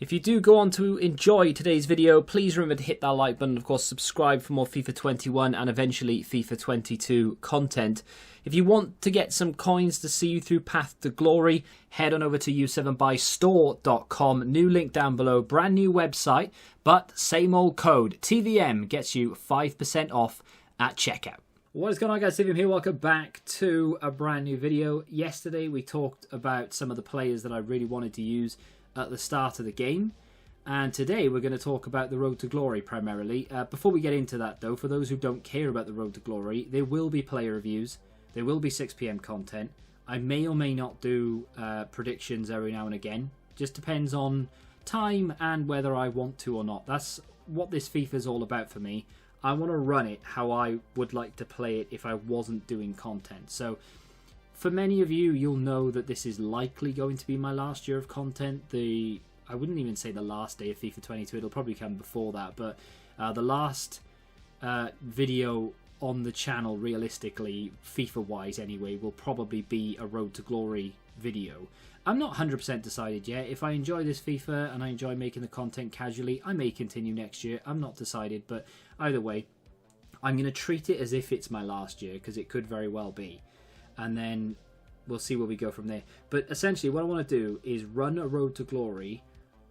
If you do go on to enjoy today's video, please remember to hit that like button. Of course, subscribe for more FIFA 21 and eventually FIFA 22 content. If you want to get some coins to see you through Path to Glory, head on over to u7buystore.com. New link down below. Brand new website, but same old code. TVM gets you 5% off at checkout. What is going on, guys? TVM here. Welcome back to a brand new video. Yesterday we talked about some of the players that I really wanted to use at the start of the game, and today we're going to talk about the Road to Glory primarily. Before we get into that though, for those who don't care about the Road to Glory, there will be player reviews, there will be 6 PM content. I may or may not do predictions every now and again, just depends on time and whether I want to or not. That's what this FIFA is all about for me. I want to run it how I would like to play it if I wasn't doing content. So for many of you, you'll know that this is likely going to be my last year of content. I wouldn't even say the last day of FIFA 22, it'll probably come before that, but the last video on the channel, realistically, FIFA-wise anyway, will probably be a Road to Glory video. I'm not 100% decided yet. If I enjoy this FIFA and I enjoy making the content casually, I may continue next year. I'm not decided, but either way, I'm going to treat it as if it's my last year, because it could very well be. And then we'll see where we go from there. But essentially what I want to do is run a Road to Glory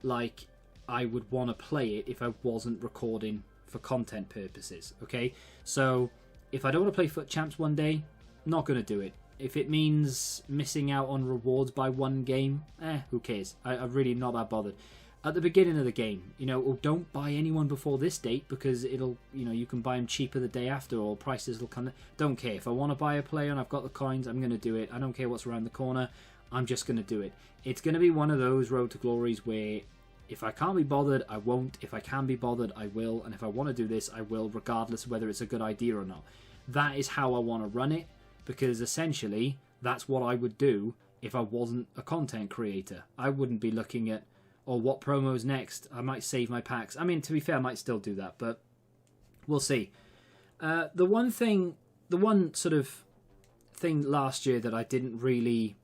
like I would want to play it if I wasn't recording for content purposes, okay? So if I don't want to play Foot Champs one day, not going to do it. If it means missing out on rewards by one game, who cares? I'm really not that bothered. At the beginning of the game, you know, don't buy anyone before this date because it'll, you know, you can buy them cheaper the day after or prices will come. Don't care. If I want to buy a player and I've got the coins, I'm going to do it. I don't care what's around the corner. I'm just going to do it. It's going to be one of those Road to Glories where if I can't be bothered, I won't. If I can be bothered, I will. And if I want to do this, I will, regardless of whether it's a good idea or not. That is how I want to run it, because essentially that's what I would do if I wasn't a content creator. I wouldn't be looking at, or what promos next. I might save my packs. I mean, to be fair, I might still do that, but we'll see. The one sort of thing last year that I didn't really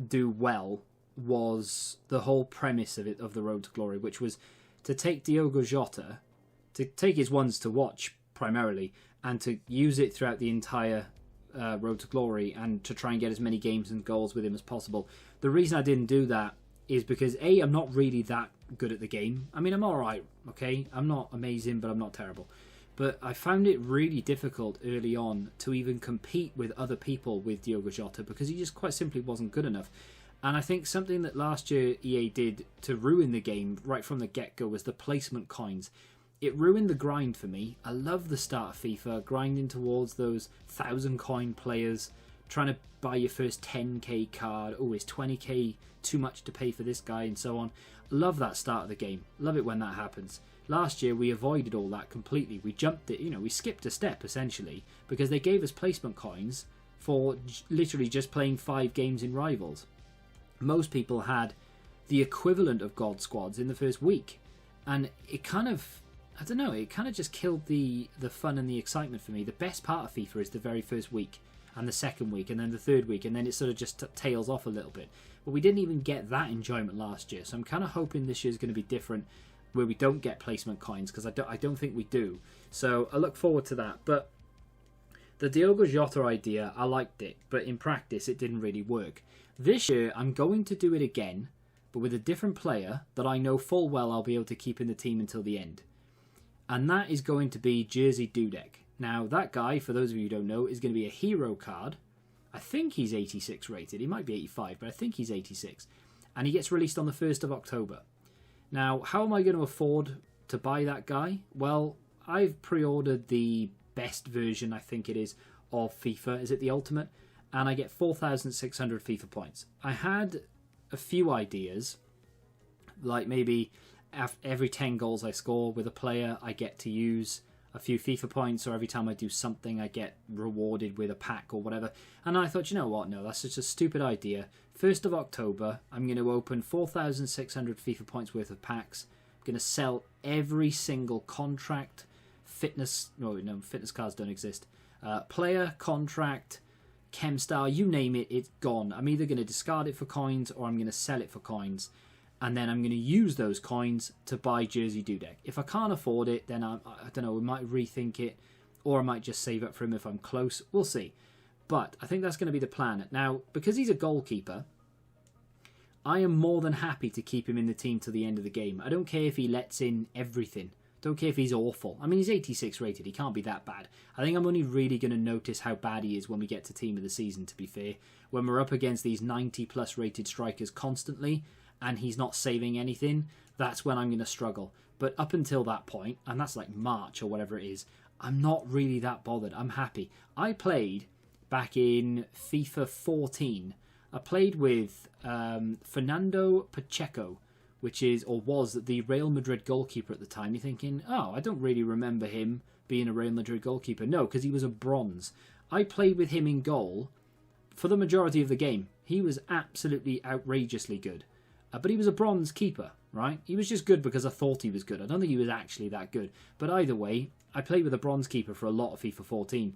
do well was the whole premise of it, of the Road to Glory, which was to take Diogo Jota, to take his ones to watch primarily, and to use it throughout the entire Road to Glory, and to try and get as many games and goals with him as possible. The reason I didn't do that is because A, I'm not really that good at the game. I mean, I'm alright, okay? I'm not amazing, but I'm not terrible. But I found it really difficult early on to even compete with other people with Diogo Jota, because he just quite simply wasn't good enough. And I think something that last year EA did to ruin the game right from the get-go was the placement coins. It ruined the grind for me. I love the start of FIFA, grinding towards those 1,000 coin players, trying to buy your first 10k card. Oh, is 20k too much to pay for this guy, and so on. Love that start of the game. Love it when that happens. Last year we avoided all that completely. We jumped it, you know, we skipped a step essentially, because they gave us placement coins for literally just playing 5 games in Rivals. Most people had the equivalent of God squads in the first week, and it kind of, I don't know, it kind of just killed the fun and the excitement for me. The best part of FIFA is the very first week, and the second week, and then the third week, and then it sort of just tails off a little bit. But we didn't even get that enjoyment last year, so I'm kind of hoping this year's going to be different, where we don't get placement coins, because I don't think we do. So I look forward to that. But the Diogo Jota idea, I liked it, but in practice it didn't really work. This year I'm going to do it again, but with a different player that I know full well I'll be able to keep in the team until the end. And that is going to be Jersey Dudek. Now, that guy, for those of you who don't know, is going to be a hero card. I think he's 86 rated. He might be 85, but I think he's 86. And he gets released on the 1st of October. Now, how am I going to afford to buy that guy? Well, I've pre-ordered the best version, I think it is, of FIFA. Is it the Ultimate? And I get 4,600 FIFA points. I had a few ideas, like maybe every 10 goals I score with a player, I get to use a few FIFA points, or every time I do something I get rewarded with a pack or whatever. And I thought, you know what, no, that's just a stupid idea. 1st of October, I'm going to open 4,600 FIFA points worth of packs. I'm going to sell every single contract, fitness cards don't exist, player, contract, Chemstar, you name it, it's gone. I'm either going to discard it for coins or I'm going to sell it for coins. and then I'm going to use those coins to buy Jersey Dudek. If I can't afford it, then I don't know, we might rethink it, or I might just save up for him if I'm close. We'll see. But I think that's going to be the plan. Now, because he's a goalkeeper, I am more than happy to keep him in the team to the end of the game. I don't care if he lets in everything. Don't care if he's awful. I mean, he's 86 rated. He can't be that bad. I think I'm only really going to notice how bad he is when we get to team of the season, to be fair. When we're up against these 90-plus rated strikers constantly, and he's not saving anything, that's when I'm going to struggle. But up until that point, and that's like March or whatever it is, I'm not really that bothered. I'm happy. I played back in FIFA 14. I played with Fernando Pacheco, which is, or was, the Real Madrid goalkeeper at the time. You're thinking, oh, I don't really remember him being a Real Madrid goalkeeper. No, because he was a bronze. I played with him in goal for the majority of the game. He was absolutely outrageously good. But he was a bronze keeper, right? He was just good because I thought he was good. I don't think he was actually that good. But either way, I played with a bronze keeper for a lot of FIFA 14.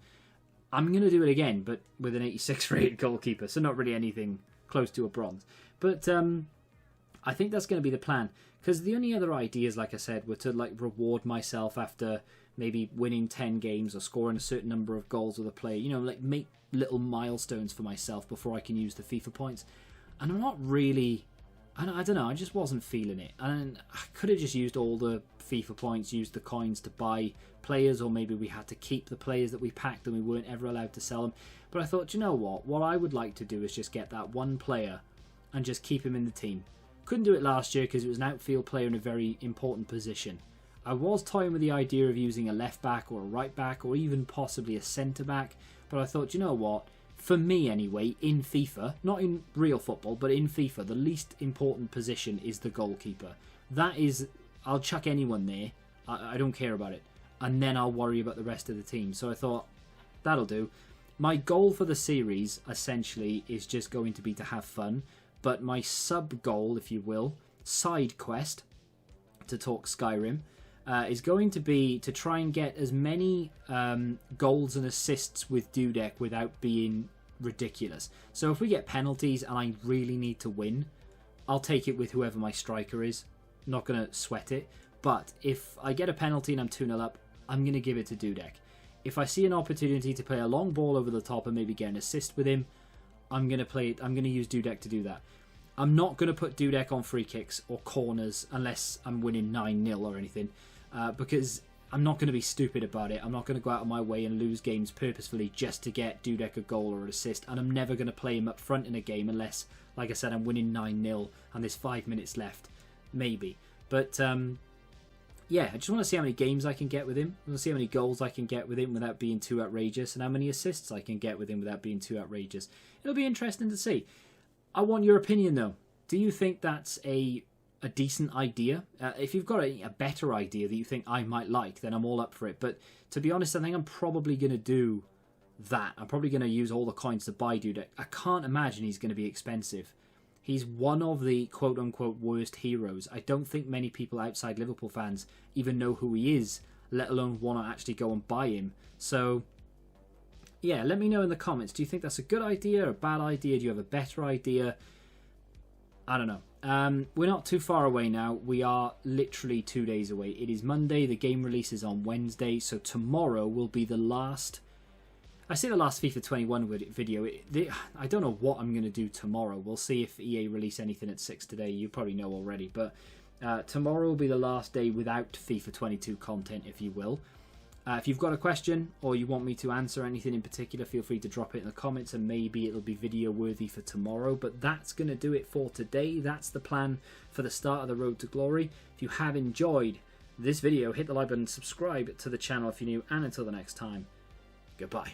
I'm going to do it again, but with an 86 rated goalkeeper, so not really anything close to a bronze. But I think that's going to be the plan, because the only other ideas, like I said, were to like reward myself after maybe winning 10 games or scoring a certain number of goals with a player, you know, like make little milestones for myself before I can use the FIFA points. And I'm not really, I don't know, I just wasn't feeling it. And I could have just used all the FIFA points, used the coins to buy players, or maybe we had to keep the players that we packed and we weren't ever allowed to sell them. But I thought, you know what I would like to do is just get that one player and just keep him in the team. Couldn't do it last year because it was an outfield player in a very important position. I was toying with the idea of using a left back or a right back or even possibly a centre back, but I thought, you know what, for me anyway, in FIFA, not in real football, but in FIFA, the least important position is the goalkeeper. That is, I'll chuck anyone there, I don't care about it, and then I'll worry about the rest of the team. So I thought, that'll do. My goal for the series, essentially, is just going to be to have fun, but my sub-goal, if you will, side quest, to talk Skyrim, is going to be to try and get as many goals and assists with Dudek without being ridiculous. So if we get penalties and I really need to win, I'll take it with whoever my striker is. Not going to sweat it. But if I get a penalty and I'm 2-0 up, I'm going to give it to Dudek. If I see an opportunity to play a long ball over the top and maybe get an assist with him, I'm going to use Dudek to do that. I'm not going to put Dudek on free kicks or corners unless I'm winning 9-0 or anything, because I'm not going to be stupid about it. I'm not going to go out of my way and lose games purposefully just to get Dudek a goal or an assist, and I'm never going to play him up front in a game unless, like I said, I'm winning 9-0 and there's 5 minutes left, maybe. But yeah, I just want to see how many games I can get with him. I want to see how many goals I can get with him without being too outrageous, and how many assists I can get with him without being too outrageous. It'll be interesting to see. I want your opinion though. Do you think that's a decent idea? If you've got a better idea that you think I might like, then I'm all up for it. But to be honest, I think I'm probably going to do that. I'm probably going to use all the coins to buy Dudek. I can't imagine he's going to be expensive. He's one of the quote-unquote worst heroes. I don't think many people outside Liverpool fans even know who he is, let alone want to actually go and buy him. So yeah, let me know in the comments. Do you think that's a good idea or a bad idea? Do you have a better idea? I don't know. We're not too far away now. We are literally 2 days away. It is Monday. The game releases on Wednesday. So tomorrow will be the last... I say the last FIFA 21 video. I don't know what I'm going to do tomorrow. We'll see if EA release anything at 6 today. You probably know already. But tomorrow will be the last day without FIFA 22 content, if you will. If you've got a question or you want me to answer anything in particular, feel free to drop it in the comments and maybe it'll be video worthy for tomorrow. But that's going to do it for today. That's the plan for the start of the road to glory. If you have enjoyed this video, hit the like button, subscribe to the channel if you're new, and until the next time, goodbye.